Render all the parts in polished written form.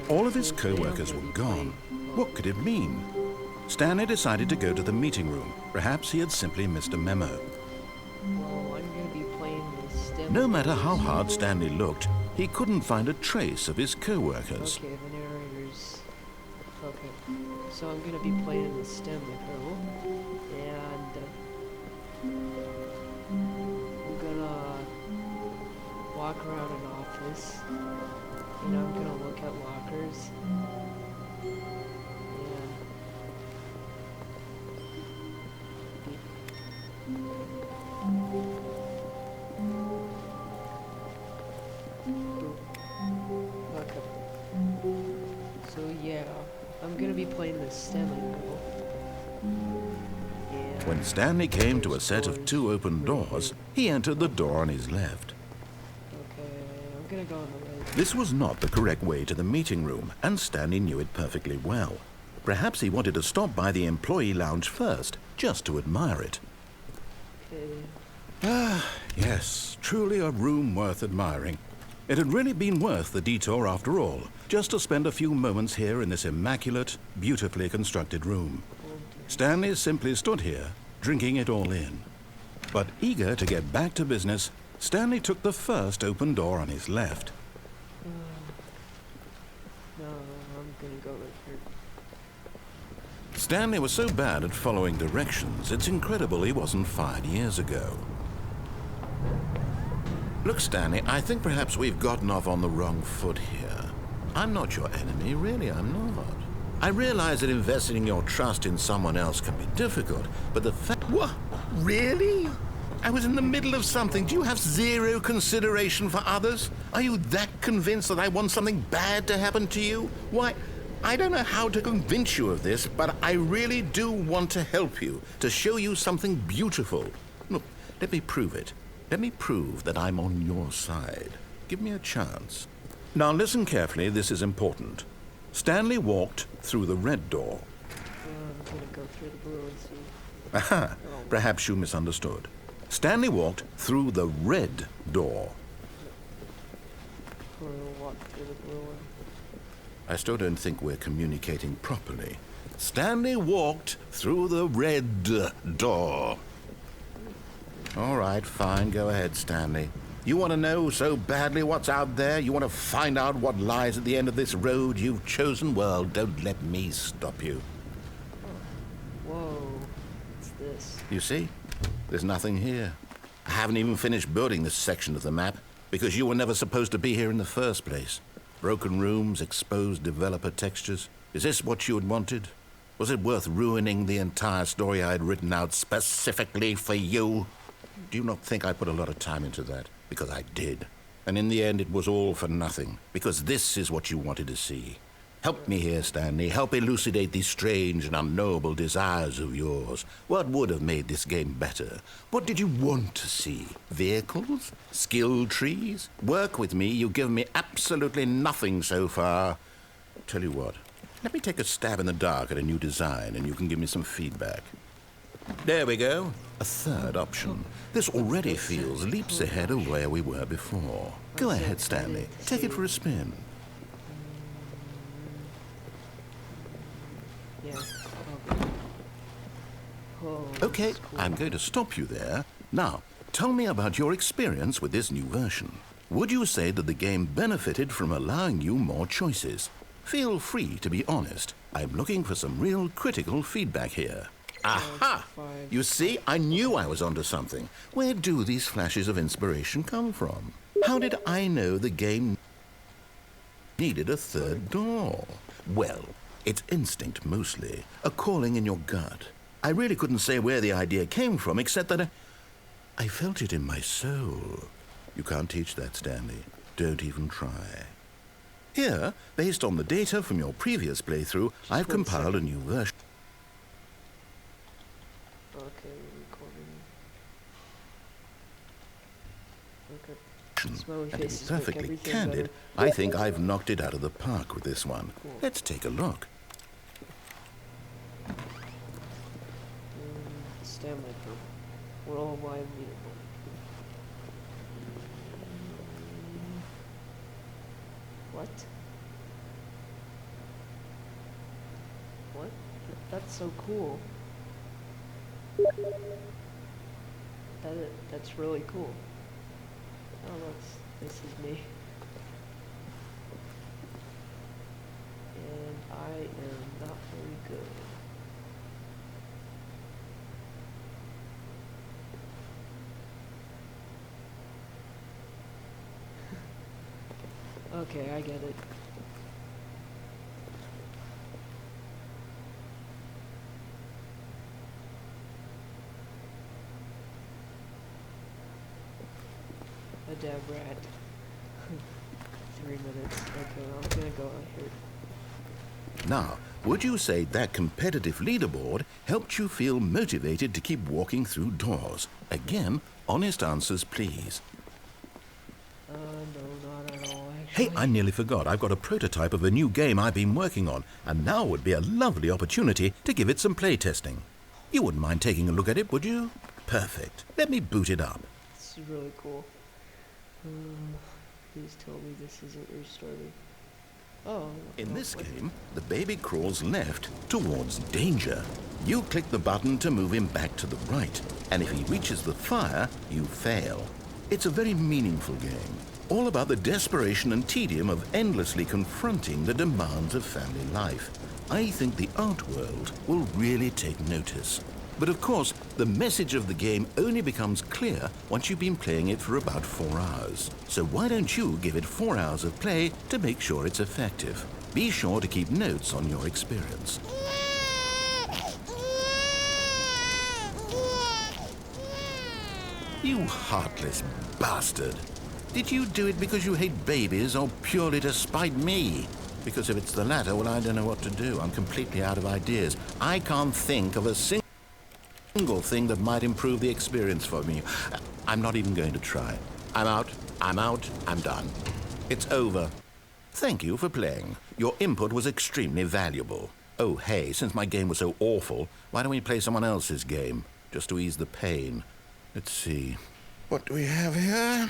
All of his co-workers were gone. What could it mean? Stanley decided to go to the meeting room. Perhaps he had simply missed a memo. Well, I'm gonna be playing this Stanley. No matter how hard Stanley looked, he couldn't find a trace of his co-workers. Okay, the narrators. Okay, so I'm gonna be playing the Stanley Parable, and I'm gonna walk around an office, and I'm gonna look at lockers. Okay. So yeah, I'm gonna be playing this Stanley Parable. Yeah. When Stanley came to a set of 2 open doors, he entered the door on his left. Okay, I'm gonna go on the right. This was not the correct way to the meeting room, and Stanley knew it perfectly well. Perhaps he wanted to stop by the employee lounge first, just to admire it. Okay. Ah, yes, truly a room worth admiring. It had really been worth the detour after all, just to spend a few moments here in this immaculate, beautifully constructed room. Stanley simply stood here, drinking it all in. But eager to get back to business, Stanley took the first open door on his left. No, I'm gonna go right here. Stanley was so bad at following directions, it's incredible he wasn't fired years ago. Look, Stanley, I think perhaps we've gotten off on the wrong foot here. I'm not your enemy, really, I'm not. I realize that investing your trust in someone else can be difficult, but the fact... What? Really? I was in the middle of something. Do you have zero consideration for others? Are you that convinced that I want something bad to happen to you? Why, I don't know how to convince you of this, but I really do want to help you, to show you something beautiful. Look, let me prove it. Let me prove that I'm on your side. Give me a chance. Now listen carefully, this is important. Stanley walked through the red door. I'm gonna go through the blue and see. Aha, perhaps you misunderstood. Stanley walked through the red door. Or walk through the blue one. I still don't think we're communicating properly. Stanley walked through the red door. All right, fine, go ahead, Stanley. You want to know so badly what's out there? You want to find out what lies at the end of this road you've chosen? Well, don't let me stop you. Whoa, what's this? You see? There's nothing here. I haven't even finished building this section of the map because you were never supposed to be here in the first place. Broken rooms, exposed developer textures. Is this what you had wanted? Was it worth ruining the entire story I had written out specifically for you? Do you not think I put a lot of time into that? Because I did. And in the end, it was all for nothing. Because this is what you wanted to see. Help me here, Stanley. Help elucidate these strange and unknowable desires of yours. What would have made this game better? What did you want to see? Vehicles? Skill trees? Work with me. You've given me absolutely nothing so far. Tell you what. Let me take a stab in the dark at a new design, and you can give me some feedback. There we go. A third option. This already feels leaps ahead of where we were before. Go ahead, Stanley. Take it for a spin. Yeah. Okay, I'm going to stop you there. Now, tell me about your experience with this new version. Would you say that the game benefited from allowing you more choices? Feel free to be honest. I'm looking for some real critical feedback here. Aha! You see, I knew I was onto something. Where do these flashes of inspiration come from? How did I know the game needed a third door? Well, it's instinct mostly, a calling in your gut. I really couldn't say where the idea came from, except that I felt it in my soul. You can't teach that, Stanley. Don't even try. Here, based on the data from your previous playthrough, I've compiled a new version. Okay, recording. Okay. And to be perfectly candid, I think I've knocked it out of the park with this one. Cool. Let's take a look. Stanley Parable. Worldwide leaderboard. What? That's so cool. That's really cool. Oh, this is me. And I am not very good. Okay, I get it. A dab rat. 3 minutes. Okay, I'm gonna go out here. Now, would you say that competitive leaderboard helped you feel motivated to keep walking through doors? Again, honest answers, please. No, not at all, actually. Hey, I nearly forgot. I've got a prototype of a new game I've been working on, and now would be a lovely opportunity to give it some playtesting. You wouldn't mind taking a look at it, would you? Perfect. Let me boot it up. This is really cool. Please tell me this isn't restarting. Oh. In this game, the baby crawls left towards danger. You click the button to move him back to the right, and if he reaches the fire, you fail. It's a very meaningful game, all about the desperation and tedium of endlessly confronting the demands of family life. I think the art world will really take notice. But of course, the message of the game only becomes clear once you've been playing it for about 4 hours. So why don't you give it 4 hours of play to make sure it's effective? Be sure to keep notes on your experience. You heartless bastard. Did you do it because you hate babies or purely to spite me? Because if it's the latter, well, I don't know what to do. I'm completely out of ideas. I can't think of a single thing that might improve the experience for me. I'm not even going to try. I'm out, I'm done. It's over. Thank you for playing. Your input was extremely valuable. Oh, hey, since my game was so awful, why don't we play someone else's game, just to ease the pain? Let's see. What do we have here?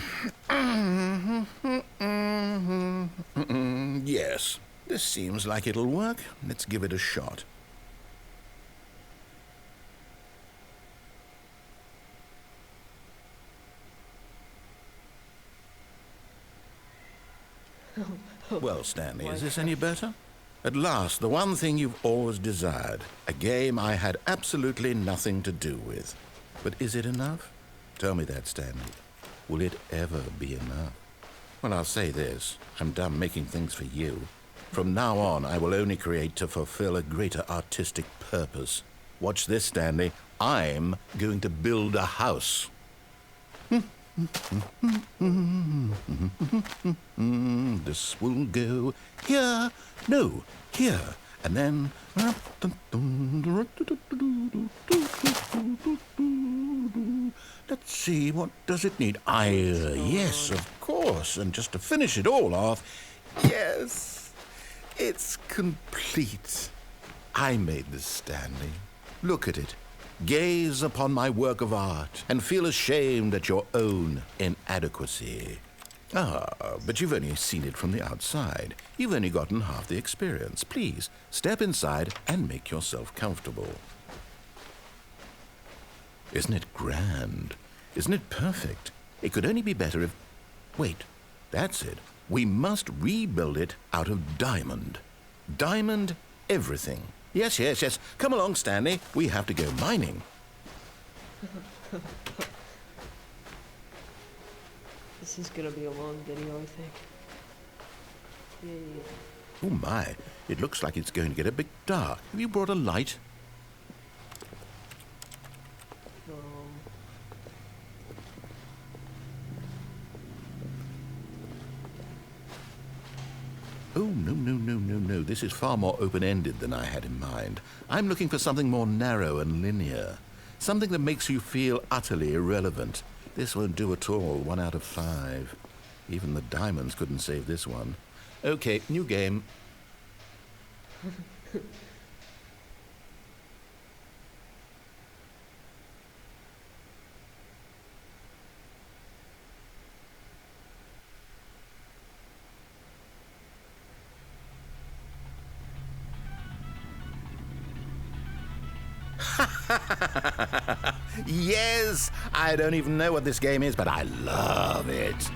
Yes, this seems like it'll work. Let's give it a shot. Well, Stanley, is this any better? At last, the one thing you've always desired. A game I had absolutely nothing to do with. But is it enough? Tell me that, Stanley. Will it ever be enough? Well, I'll say this. I'm done making things for you. From now on, I will only create to fulfill a greater artistic purpose. Watch this, Stanley. I'm going to build a house. This will go here, no, here, and then... Let's see, what does it need? Yes, of course, and just to finish it all off, yes, it's complete. I made this, Stanley. Look at it. Gaze upon my work of art and feel ashamed at your own inadequacy. Ah, but you've only seen it from the outside. You've only gotten half the experience. Please, step inside and make yourself comfortable. Isn't it grand? Isn't it perfect? It could only be better if... Wait, that's it. We must rebuild it out of diamond. Diamond everything. Yes. Come along, Stanley. We have to go mining. This is gonna be a long video, I think. Yay. Oh my, it looks like it's going to get a bit dark. Have you brought a light? Oh, no. This is far more open-ended than I had in mind. I'm looking for something more narrow and linear. Something that makes you feel utterly irrelevant. This won't do at all. 1 out of 5. Even the diamonds couldn't save this one. Okay, new game. Yes! I don't even know what this game is, but I love it.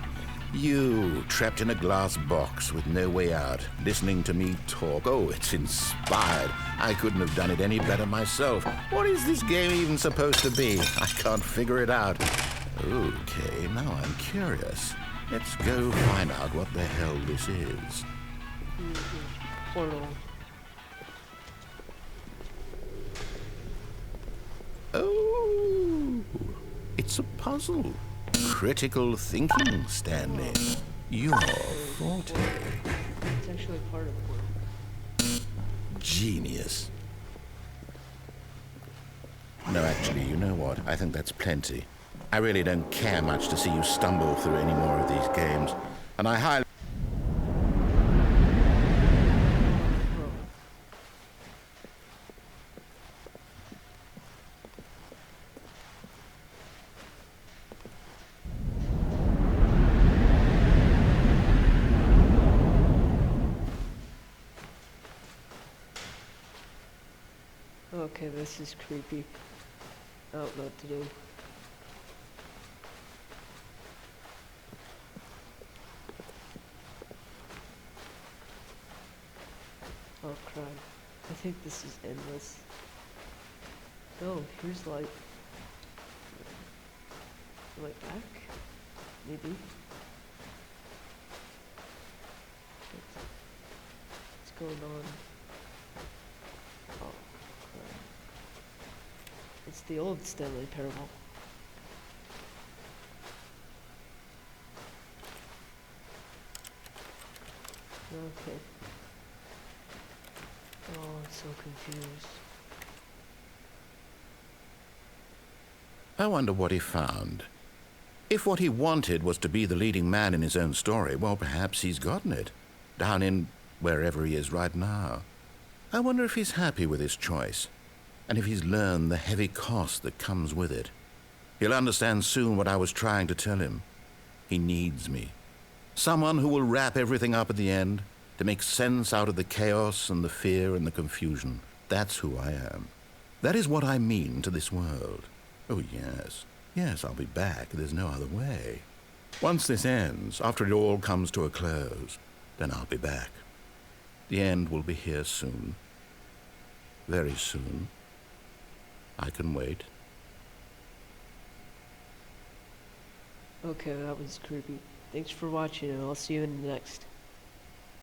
You, trapped in a glass box with no way out, listening to me talk. Oh, it's inspired. I couldn't have done it any better myself. What is this game even supposed to be? I can't figure it out. Okay, now I'm curious. Let's go find out what the hell this is. Portal. Oh, it's a puzzle. Critical thinking, Stanley. Your forte. It's actually part of Portal. Genius. No, actually, you know what? I think that's plenty. I really don't care much to see you stumble through any more of these games. And I highly... Okay, this is creepy. I don't know what to do. Oh crap. I think this is endless. Oh, here's light. Am I back? Maybe. What's going on? Oh, crap. It's the old Stanley Parable. Okay. Oh, I'm so confused. I wonder what he found. If what he wanted was to be the leading man in his own story, well, perhaps he's gotten it. Down in wherever he is right now. I wonder if he's happy with his choice, and if he's learned the heavy cost that comes with it. He'll understand soon what I was trying to tell him. He needs me. Someone who will wrap everything up at the end, to make sense out of the chaos and the fear and the confusion. That's who I am. That is what I mean to this world. Oh, yes. Yes, I'll be back. There's no other way. Once this ends, after it all comes to a close, then I'll be back. The end will be here soon. Very soon. I can wait. Okay, that was creepy. Thanks for watching, and I'll see you in the next.